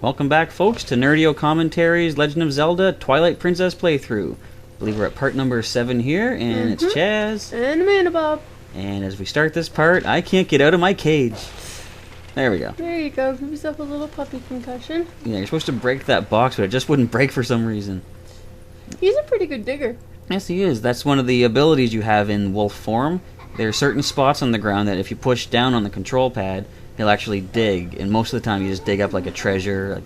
Welcome back, folks, to Nerdio Commentaries, Legend of Zelda, Twilight Princess playthrough. I believe we're at part number 7 here, and it's Chaz. And Amandabob. And as we start this part, I can't get out of my cage. There we go. There you go. Give yourself a little puppy concussion. Yeah, you're supposed to break that box, but it just wouldn't break for some reason. He's a pretty good digger. Yes, he is. That's one of the abilities you have in wolf form. There are certain spots on the ground that if you push down on the control pad, he'll actually dig, and most of the time you just dig up like a treasure,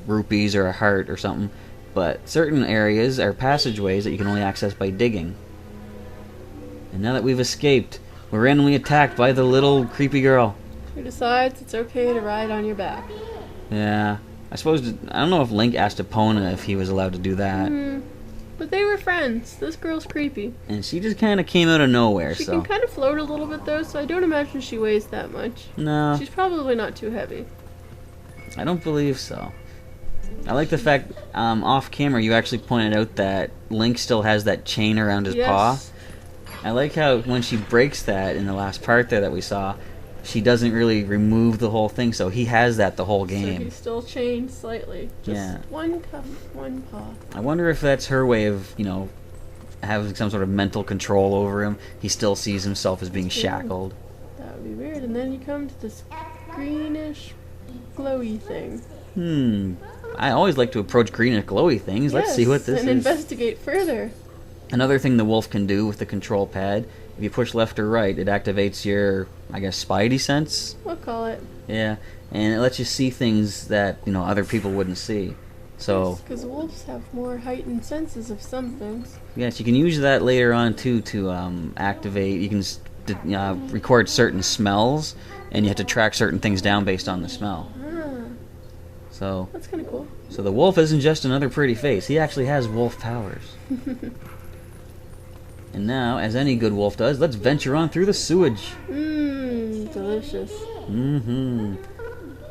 rupees or a heart or something. But certain areas are passageways that you can only access by digging. And now that we've escaped, we're randomly attacked by the little creepy girl. Who decides it's okay to ride on your back. Yeah, I suppose, I don't know if Link asked Epona if he was allowed to do that. But they were friends. This girl's creepy. And she just kind of came out of nowhere, She so. can kind of float a little bit though, so I don't imagine she weighs that much. No. She's probably not too heavy. I don't believe so. I like the fact, off camera, you actually pointed out that Link still has that chain around his paw. I like how when she breaks that in the last part there that we saw, she doesn't really remove the whole thing, so he has that the whole game. So he's still chained slightly. Just one cuff, one paw. I wonder if that's her way of, you know, having some sort of mental control over him. He still sees himself as being shackled. That would be weird. And then you come to this greenish, glowy thing. I always like to approach greenish glowy things. Let's see what this is. And investigate further. Another thing the wolf can do with the control pad, if you push left or right, it activates your, I guess, spidey sense? We'll call it. Yeah, and it lets you see things that, you know, other people wouldn't see. So, because wolves have more heightened senses of some things. yes, you can use that later on, too, to activate. You can record certain smells, and you have to track certain things down based on the smell. So that's kind of cool. So the wolf isn't just another pretty face. He actually has wolf powers. And now, as any good wolf does, let's venture on through the sewage. Delicious. And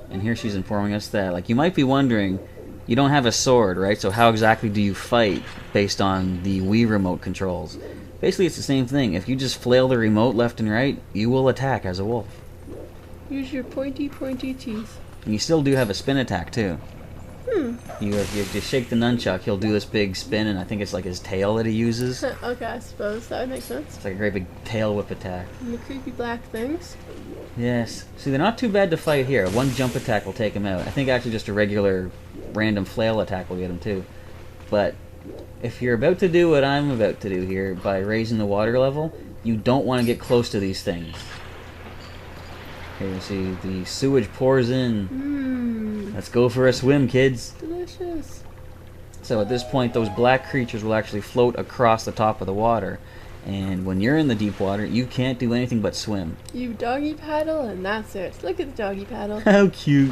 here she's informing us that, like, you might be wondering, you don't have a sword, right? So how exactly do you fight based on the Wii remote controls? Basically, it's the same thing. If you just flail the remote left and right, you will attack as a wolf. Use your pointy teeth. And you still do have a spin attack, too. You just shake the nunchuck, he'll do this big spin, and I think it's like his tail that he uses. Okay, I suppose that would make sense. It's like a great big tail whip attack. And the creepy black things. Yes. See, they're not too bad to fight here. One jump attack will take him out. I think actually just a regular random flail attack will get him too. But if you're about to do what I'm about to do here by raising the water level, you don't want to get close to these things. Here you see the sewage pours in. Let's go for a swim, kids. Delicious. So at this point, those black creatures will actually float across the top of the water. And when you're in the deep water, you can't do anything but swim. You doggy paddle, and that's it. Look at the doggy paddle. How cute.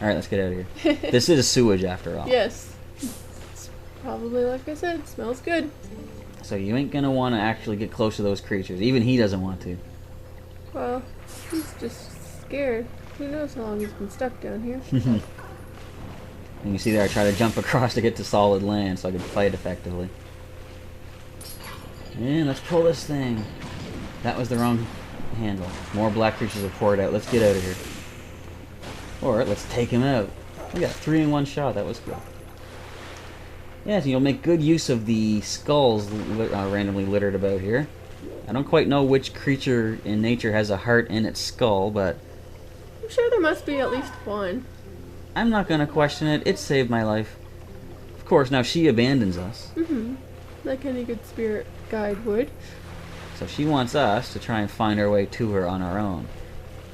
Alright, let's get out of here. This is sewage, after all. Yes. It's probably, like I said, smells good. So you ain't gonna want to actually get close to those creatures. Even he doesn't want to. Well, he's just scared. Who knows how long he's been stuck down here. And you see there, I try to jump across to get to solid land so I can fight effectively. And let's pull this thing. That was the wrong handle. More black creatures have poured out. Let's get out of here. Or let's take him out. We got 3 in one shot. That was cool. Yes, you'll make good use of the skulls randomly littered about here. I don't quite know which creature in nature has a heart in its skull, but I'm sure there must be at least one. I'm not going to question it. It saved my life. Of course, now she abandons us. Like any good spirit guide would. So she wants us to try and find our way to her on our own.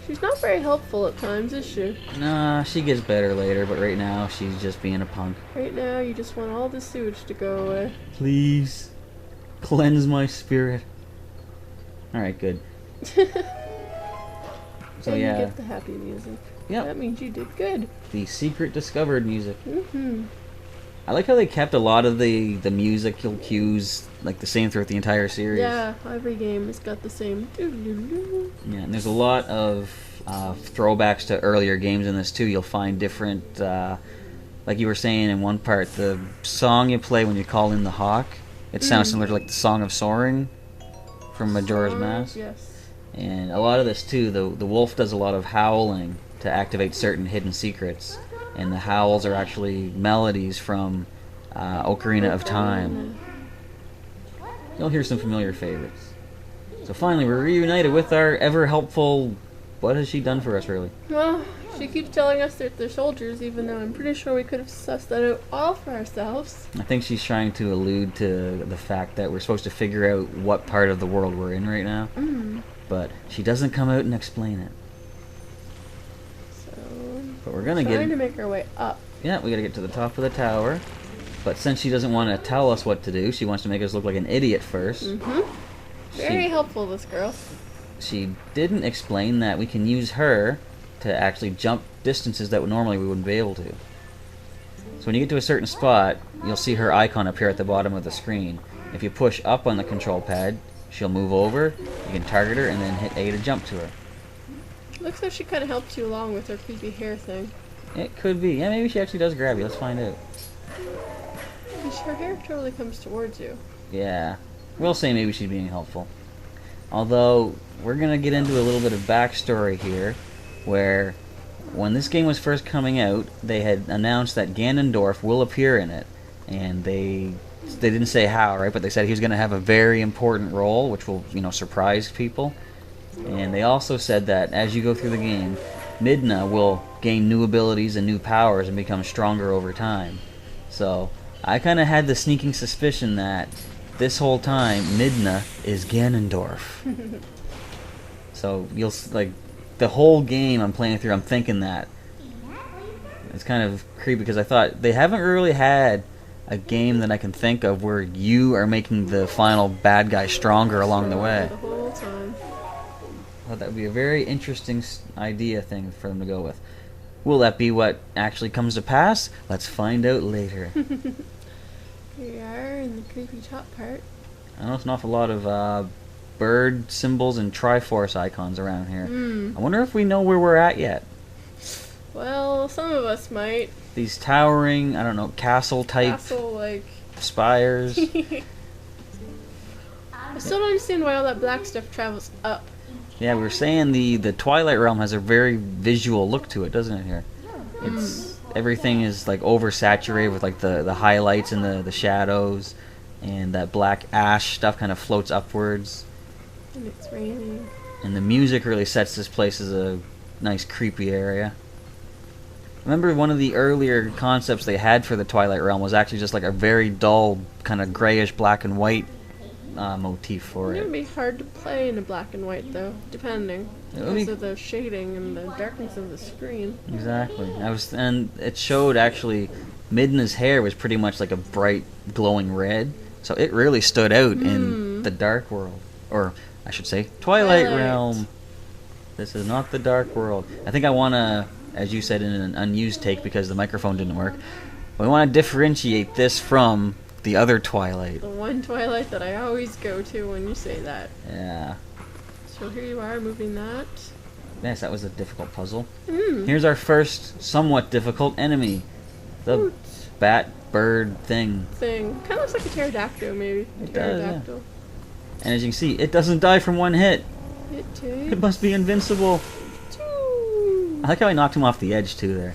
She's not very helpful at times, is she? Nah, she gets better later, but right now she's just being a punk. Right now, you just want all the sewage to go away. Please, cleanse my spirit. Alright, good. So and yeah. you get the happy music. Yep. That means you did good. The secret discovered music. I like how they kept a lot of the musical cues like the same throughout the entire series. Yeah, every game has got the same. Yeah, and there's a lot of throwbacks to earlier games in this too. You'll find different, like you were saying in one part, the song you play when you call in the hawk. It sounds similar to like the Song of Soaring from Majora's Mask. Yes. And a lot of this too, the wolf does a lot of howling to activate certain hidden secrets. and the howls are actually melodies from Ocarina of Time. You'll hear some familiar favorites. So finally, we're reunited with our ever-helpful... What has she done for us, really? Well, she keeps telling us that they're soldiers, even though I'm pretty sure we could have sussed that out all for ourselves. I think she's trying to allude to the fact that we're supposed to figure out what part of the world we're in right now. But she doesn't come out and explain it. So, but we're gonna trying to make our way up. Yeah, we gotta get to the top of the tower. But since she doesn't want to tell us what to do, she wants to make us look like an idiot first. Very helpful, this girl. She didn't explain that we can use her to actually jump distances that normally we wouldn't be able to. So when you get to a certain spot, you'll see her icon appear at the bottom of the screen. If you push up on the control pad, she'll move over, you can target her, and then hit A to jump to her. Looks like she kind of helps you along with her creepy hair thing. It could be. Yeah, maybe she actually does grab you. Let's find out. Her hair totally comes towards you. Yeah. We'll say maybe she's being helpful. Although, we're going to get into a little bit of backstory here, where when this game was first coming out, they had announced that Ganondorf will appear in it. And they didn't say how, right? But they said he was going to have a very important role, which will, surprise people. And they also said that as you go through the game, Midna will gain new abilities and new powers and become stronger over time. So, I kind of had the sneaking suspicion that this whole time, Midna is Ganondorf. So, the whole game I'm playing through, I'm thinking that. It's kind of creepy because I thought they haven't really had a game that I can think of where you are making the final bad guy stronger along the way. The whole time. Well, that would be a very interesting idea thing for them to go with. Will that be what actually comes to pass? Let's find out later. Here we are in the creepy top part. I know it's an awful lot of bird symbols and Triforce icons around here. I wonder if we know where we're at yet. Well, some of us might. These towering, I don't know, castle-type spires. I still don't understand why all that black stuff travels up. Yeah, we were saying the Twilight Realm has a very visual look to it, doesn't it, here? Everything is oversaturated with the highlights and the shadows, and that black ash stuff kind of floats upwards. And it's raining. And the music really sets this place as a nice creepy area. Remember one of the earlier concepts they had for the Twilight Realm was actually just a very dull, kind of grayish black and white motif for it. It would be hard to play in a black and white, though, depending. Because of the shading and the darkness of the screen. Exactly. And it showed, actually, Midna's hair was pretty much like a bright, glowing red. So it really stood out in the Dark World. Or, I should say, Twilight Realm. This is not the Dark World. I think I want to, as you said in an unused take because the microphone didn't work, we want to differentiate this from the other Twilight. The one Twilight that I always go to when you say that. Yeah. So here you are, moving that. Yes, that was a difficult puzzle. Here's our first somewhat difficult enemy. The bat bird thing. Kind of looks like a pterodactyl, maybe. It does, yeah. And as you can see, it doesn't die from one hit. It must be invincible. I like how I knocked him off the edge, too, there.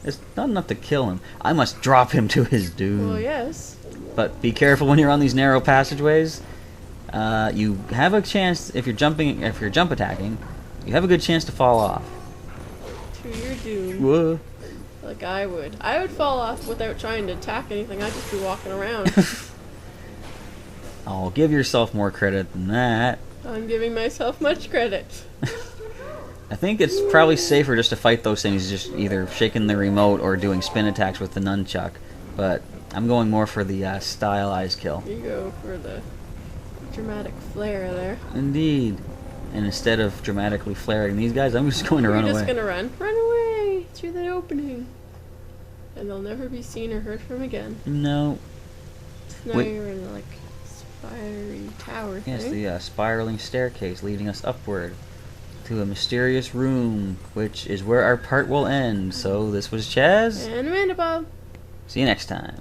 It's not enough to kill him. I must drop him to his doom. Well, yes. But be careful when you're on these narrow passageways. You have a chance, if you're jump attacking, you have a good chance to fall off. To your doom. Whoa. Like I would. I would fall off without trying to attack anything. I'd just be walking around. Oh, give yourself more credit than that. I'm giving myself much credit. I think it's probably safer just to fight those things, just either shaking the remote or doing spin attacks with the nunchuck. But I'm going more for the stylized kill. You go for the dramatic flare there. Indeed. And instead of dramatically flaring these guys, I'm just going to run away. You're just going to run. Run away through that opening. And they'll never be seen or heard from again. No. Now you're in a spiry tower thing. Yes, the spiraling staircase leading us upward to a mysterious room, which is where our part will end. So this was Chaz. And Amandabob. See you next time.